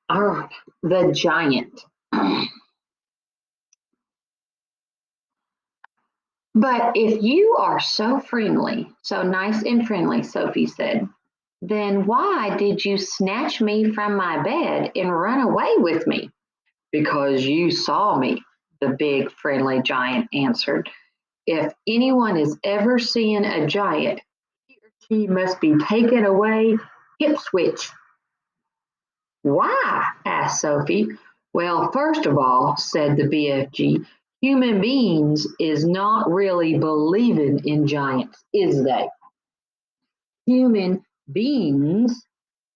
Ah, the giant. But if you are so friendly, so nice and friendly, Sophie said, then why did you snatch me from my bed and run away with me? Because you saw me, the big friendly giant answered. If anyone is ever seeing a giant, he or she must be taken away hip switch. Why? Asked Sophie. Well, first of all, said the BFG, human beings is not really believing in giants, is they? Human beings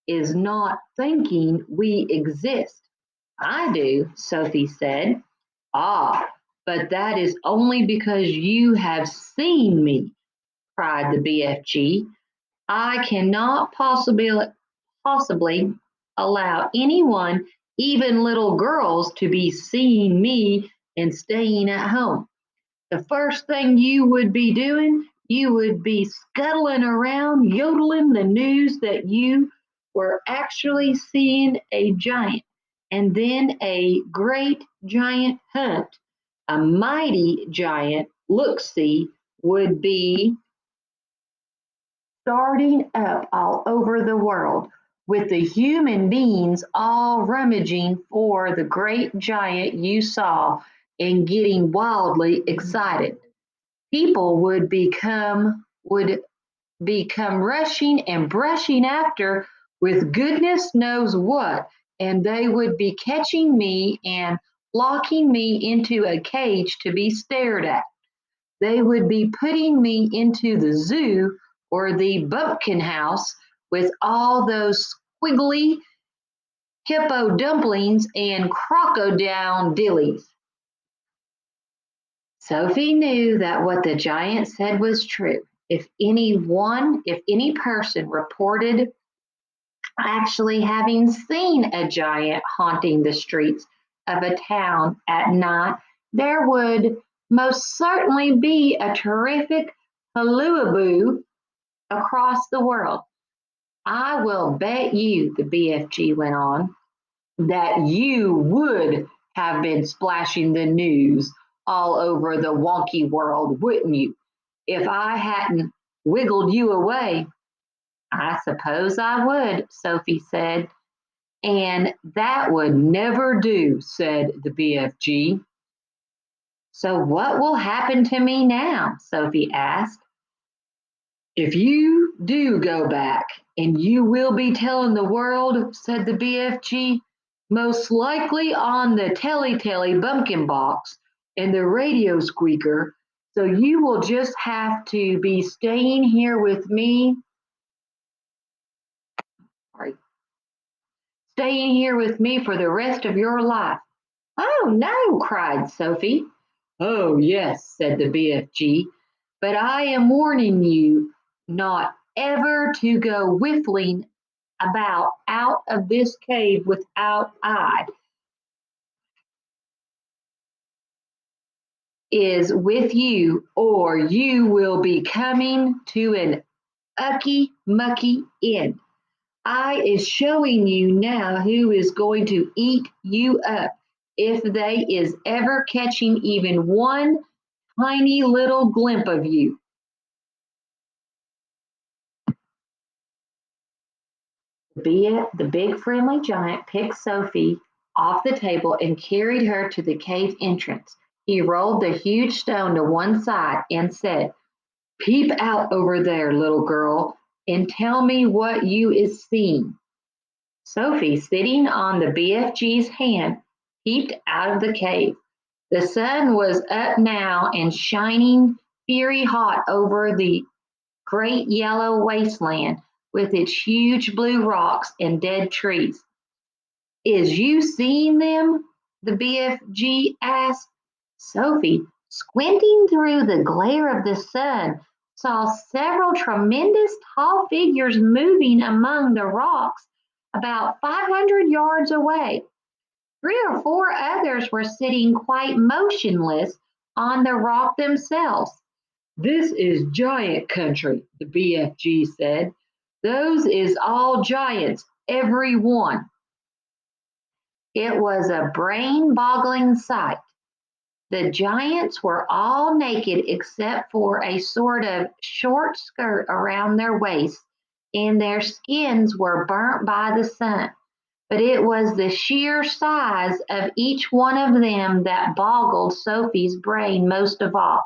is not thinking we exist. I do, Sophie said. Ah, but that is only because you have seen me, cried the BFG. I cannot possibly allow anyone, even little girls, to be seeing me and staying at home. The first thing you would be doing, you would be scuttling around, yodeling the news that you were actually seeing a giant, and then a great giant hunt, a mighty giant look see would be starting up all over the world, with the human beings all rummaging for the great giant you saw and getting wildly excited. People would become rushing and brushing after with goodness knows what, and they would be catching me and locking me into a cage to be stared at. They would be putting me into the zoo or the bumpkin house with all those squiggly hippo dumplings and crocodile dillies. Sophie knew that what the giant said was true. If any person reported actually having seen a giant haunting the streets of a town at night, there would most certainly be a terrific hullabaloo across the world. I will bet you, the BFG went on, that you would have been splashing the news all over the wonky world, wouldn't you? If I hadn't wiggled you away. I suppose I would, Sophie said. And that would never do, said the BFG. So what will happen to me now? Sophie asked. If you do go back, and you will be telling the world, said the BFG, most likely on the telly bumpkin box and the radio squeaker, so you will just have to be staying here with me, sorry, staying here with me for the rest of your life. Oh, no, cried Sophie. Oh, yes, said the BFG, but I am warning you not ever to go whiffling about out of this cave without I is with you, or you will be coming to an ucky mucky end. I is showing you now who is going to eat you up if they is ever catching even one tiny little glimpse of you. The big friendly giant picked Sophie off the table and carried her to the cave entrance. He rolled the huge stone to one side and said, Peep out over there, little girl, and tell me what you is seeing. Sophie, sitting on the BFG's hand, peeped out of the cave. The sun was up now and shining fiery hot over the great yellow wasteland with its huge blue rocks and dead trees. Is you seeing them? The BFG asked. Sophie, squinting through the glare of the sun, saw several tremendous tall figures moving among the rocks about 500 yards away. Three or four others were sitting quite motionless on the rock themselves. This is giant country, the BFG said. Those is all giants, every one. It was a brain-boggling sight. The giants were all naked except for a sort of short skirt around their waists, and their skins were burnt by the sun. But it was the sheer size of each one of them that boggled Sophie's brain most of all.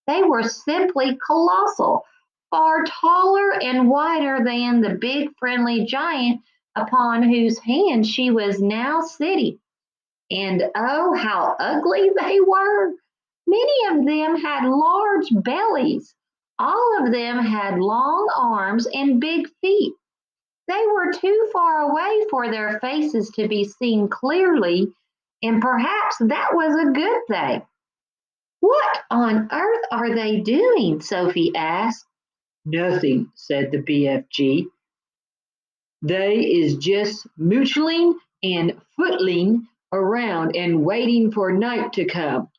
They were simply colossal, far taller and wider than the big friendly giant upon whose hand she was now sitting. And oh, how ugly they were! Many of them had large bellies. All of them had long arms and big feet. They were too far away for their faces to be seen clearly, and perhaps that was a good thing. What on earth are they doing? Sophie asked. Nothing, said the BFG. They is just moochling and footling around and waiting for night to come.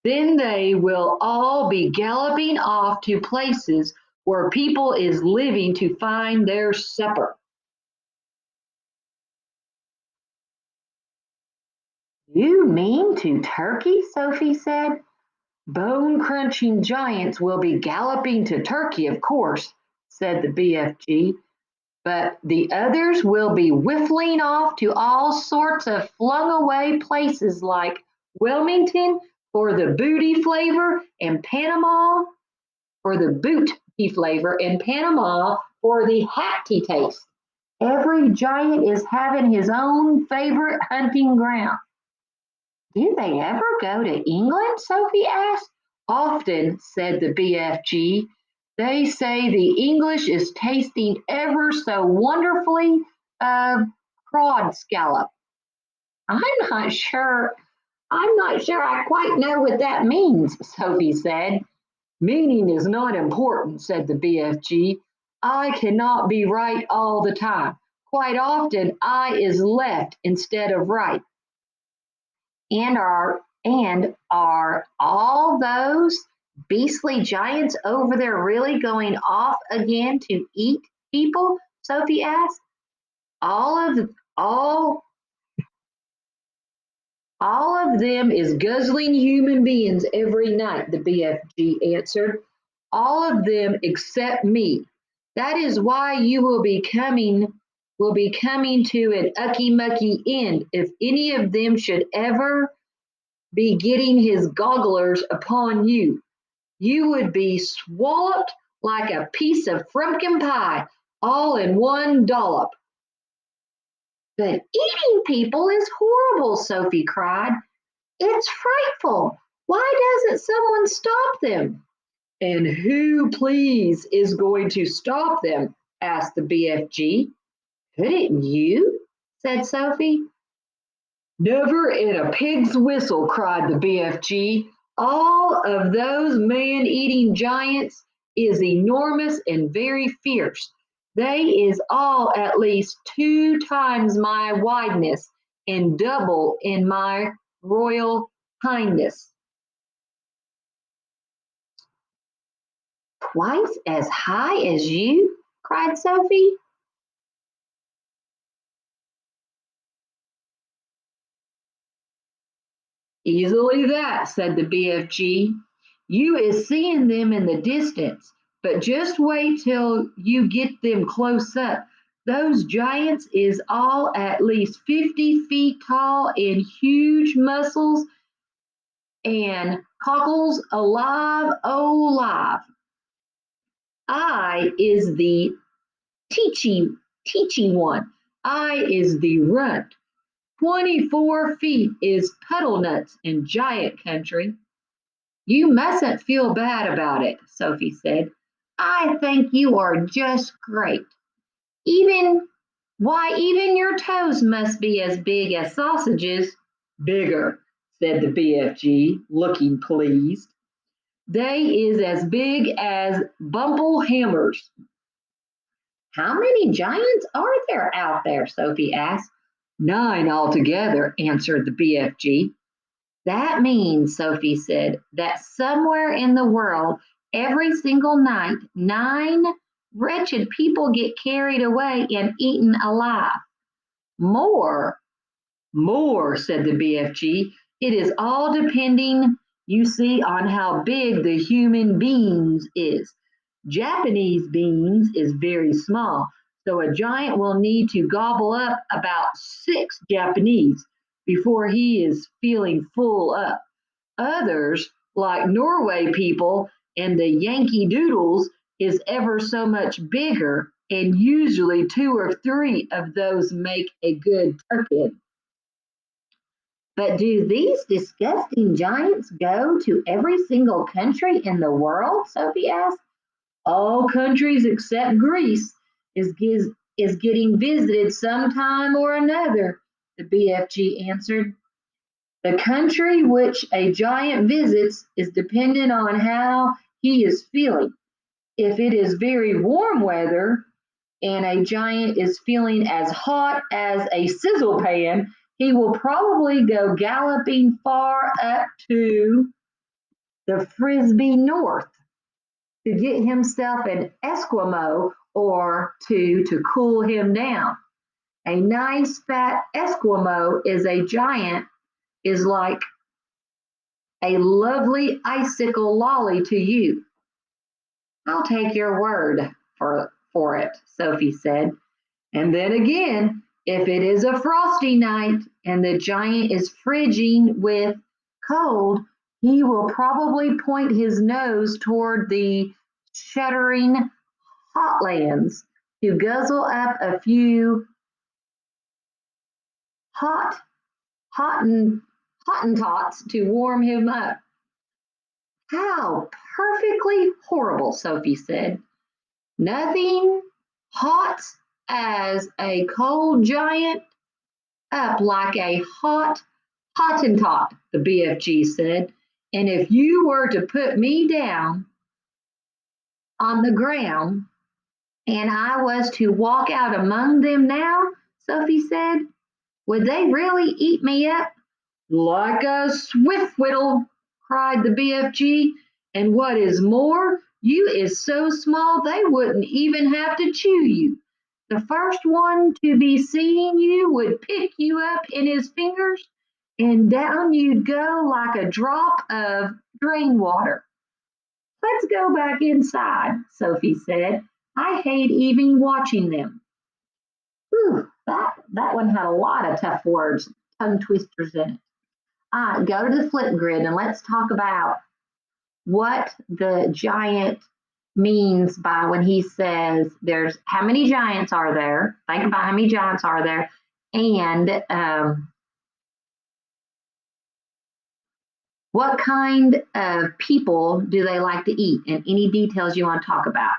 Then they will all be galloping off to places where people is living to find their supper. You mean to Turkey? Sophie said. Bone crunching giants will be galloping to Turkey, of course, said the BFG, but the others will be whiffling off to all sorts of flung away places like Wilmington for the booty flavor and Panama for the booty flavor and Panama for the hatty taste. Every giant is having his own favorite hunting ground. Did they ever go to England? Sophie asked. Often, said the BFG. They say the English is tasting ever so wonderfully of crawd scallop. I'm not sure. I'm not sure I quite know what that means, Sophie said. Meaning is not important, said the BFG. I cannot be right all the time. Quite often I is left instead of right. And are all those beastly giants over there really going off again to eat people? Sophie asked. All of all all of them is guzzling human beings every night, the BFG answered. All of them except me. That is why you will be coming to an ucky mucky end if any of them should ever be getting his gogglers upon you. You would be swallowed like a piece of frumpkin pie, all in one dollop. But eating people is horrible, Sophie cried. It's frightful. Why doesn't someone stop them? And who, please, is going to stop them? Asked the BFG. Couldn't you? Said Sophie. Never in a pig's whistle, cried the BFG. All of those man-eating giants is enormous and very fierce. They is all at least 2 times my wideness and double in my royal highness. Twice as high as you? Cried Sophie. Easily that, said the BFG. You is seeing them in the distance, but just wait till you get them close up. Those giants is all at least 50 feet tall and huge muscles and cockles alive, oh live. I is the teachy one. I is the runt. 24 feet is puddle nuts in giant country. You mustn't feel bad about it, Sophie said. I think you are just great. Even even your toes must be as big as sausages. Bigger, said the BFG, looking pleased. They is as big as bumble hammers. How many giants are there out there? Sophie asked. 9 altogether, answered the BFG. That means, Sophie said, that somewhere in the world, every single night, 9 wretched people get carried away and eaten alive. More, More, said the BFG. It is all depending, you see, on how big the human beings is. Japanese beans is very small, so a giant will need to gobble up about 6 Japanese before he is feeling full up. Others, like Norway people and the Yankee Doodles, is ever so much bigger, and usually 2 or 3 of those make a good turkey. But do these disgusting giants go to every single country in the world? Sophie asked. All countries except Greece is getting visited sometime or another, the BFG answered. The country which a giant visits is dependent on how he is feeling. If it is very warm weather and a giant is feeling as hot as a sizzle pan, he will probably go galloping far up to the Frisbee North to get himself an Eskimo or two to cool him down. A nice fat Eskimo is a giant, is like a lovely icicle lolly to you. I'll take your word for it, Sophie said. And then again, if it is a frosty night and the giant is frigid with cold, he will probably point his nose toward the shuddering hotlands to guzzle up a few hot Hottentots to warm him up. How perfectly horrible, Sophie said. Nothing hot as a cold giant up like a hot Hottentot, the BFG said. And if you were to put me down on the ground and I was to walk out among them now, Sophie said, would they really eat me up? Like a swiftwittle, cried the BFG. And what is more, you is so small they wouldn't even have to chew you. The first one to be seeing you would pick you up in his fingers, and down you'd go like a drop of drain water. Let's go back inside, Sophie said. I hate even watching them. Whew, that one had a lot of tough words, tongue twisters in it. Go to the flip grid and let's talk about what the giant means by when he says there's how many giants are there. Think about how many giants are there, and what kind of people do they like to eat, and any details you want to talk about.